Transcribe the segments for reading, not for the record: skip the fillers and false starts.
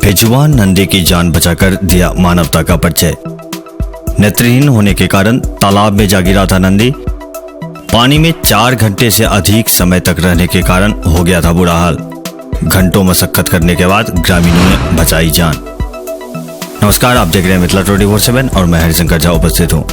बेजुबान नंदी की जान बचाकर दिया मानवता का परिचय। नेत्रहीन होने के कारण तालाब में जा गिरा था नंदी। पानी में 4 घंटे से अधिक समय तक रहने के कारण हो गया था बुरा हाल। घंटों मशक्कत करने के बाद ग्रामीणों ने बचाई जान। नमस्कार, आप देख रहे हैं मिथिला 24/7 और मैं हरिशंकर झा उपस्थित हूँ।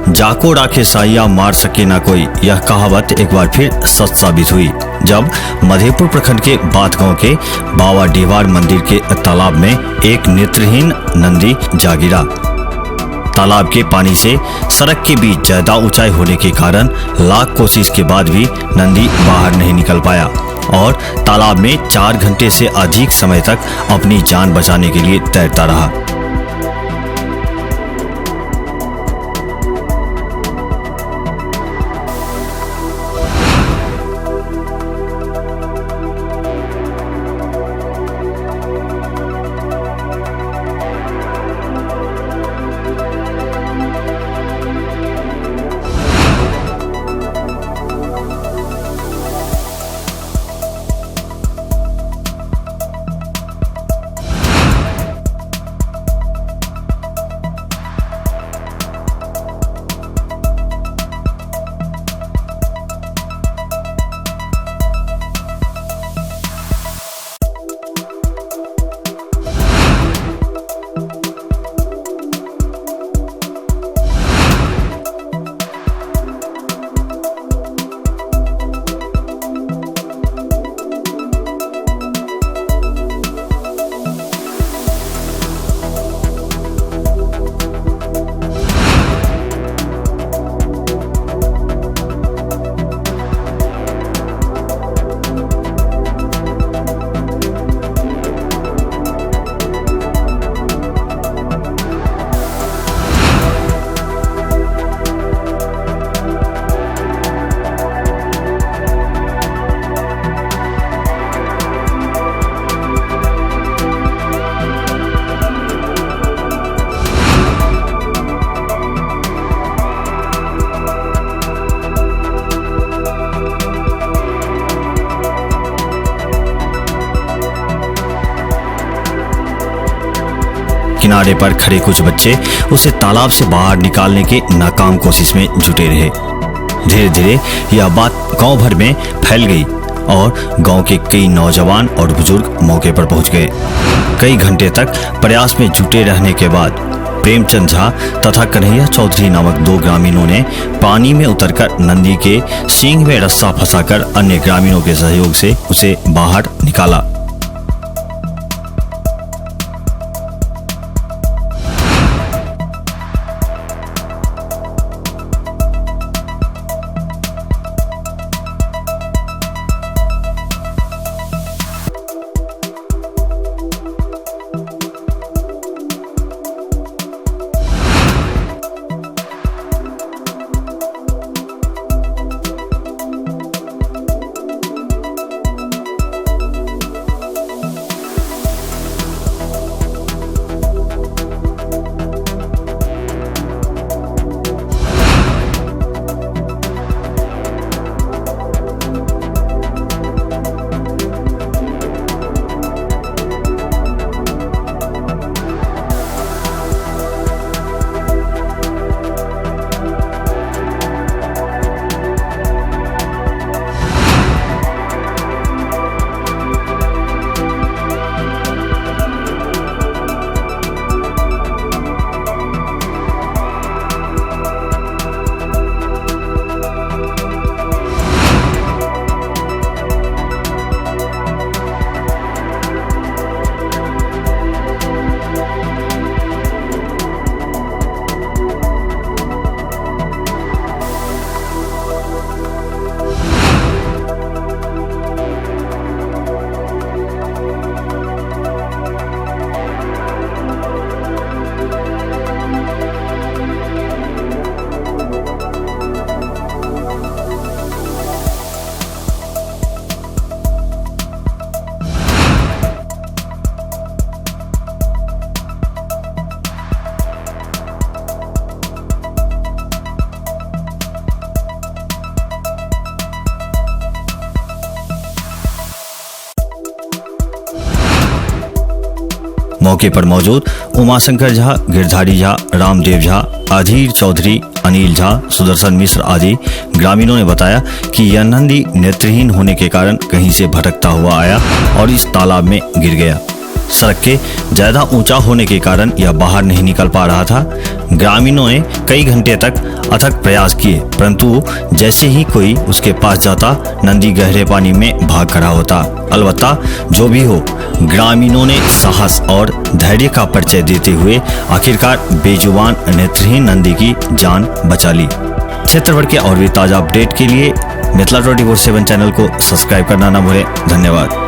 जाको राखे साइया मार सके ना कोई, यह कहावत एक बार फिर सच साबित हुई जब मधेपुर प्रखंड के बात गांव के बाबा डेवार मंदिर के तालाब में एक नेत्रहीन नंदी जा गिरा। तालाब के पानी से सड़क के बीच ज्यादा ऊंचाई होने के कारण लाख कोशिश के बाद भी नंदी बाहर नहीं निकल पाया और तालाब में 4 घंटे से अधिक समय तक अपनी जान बचाने के लिए तैरता रहा। किनारे पर खड़े कुछ बच्चे उसे तालाब से बाहर निकालने के नाकाम कोशिश में जुटे रहे। धीरे धीरे यह बात गांव भर में फैल गई और गांव के कई नौजवान और बुजुर्ग मौके पर पहुंच गए। कई घंटे तक प्रयास में जुटे रहने के बाद प्रेमचंद झा तथा कन्हैया चौधरी नामक 2 ग्रामीणों ने पानी में उतरकर नंदी के सींग में रस्सा फंसाकर अन्य ग्रामीणों के सहयोग से उसे बाहर निकाला। मौके पर मौजूद उमाशंकर झा, गिरधारी झा, रामदेव झा, अधीर चौधरी, अनिल झा, सुदर्शन मिश्र आदि ग्रामीणों ने बताया कि यह नंदी नेत्रहीन होने के कारण कहीं से भटकता हुआ आया और इस तालाब में गिर गया। सड़क के ज्यादा ऊंचा होने के कारण यह बाहर नहीं निकल पा रहा था। ग्रामीणों ने कई घंटे तक अथक प्रयास किए, परंतु जैसे ही कोई उसके पास जाता, नंदी गहरे पानी में भाग खड़ा होता। अलबत्ता जो भी हो, ग्रामीणों ने साहस और धैर्य का परिचय देते हुए आखिरकार बेजुबान नेत्रहीन नंदी की जान बचा ली। क्षेत्र भर के और भी ताजा अपडेट के लिए मिथिला 24/7 चैनल को सब्सक्राइब करना न भूलें। धन्यवाद।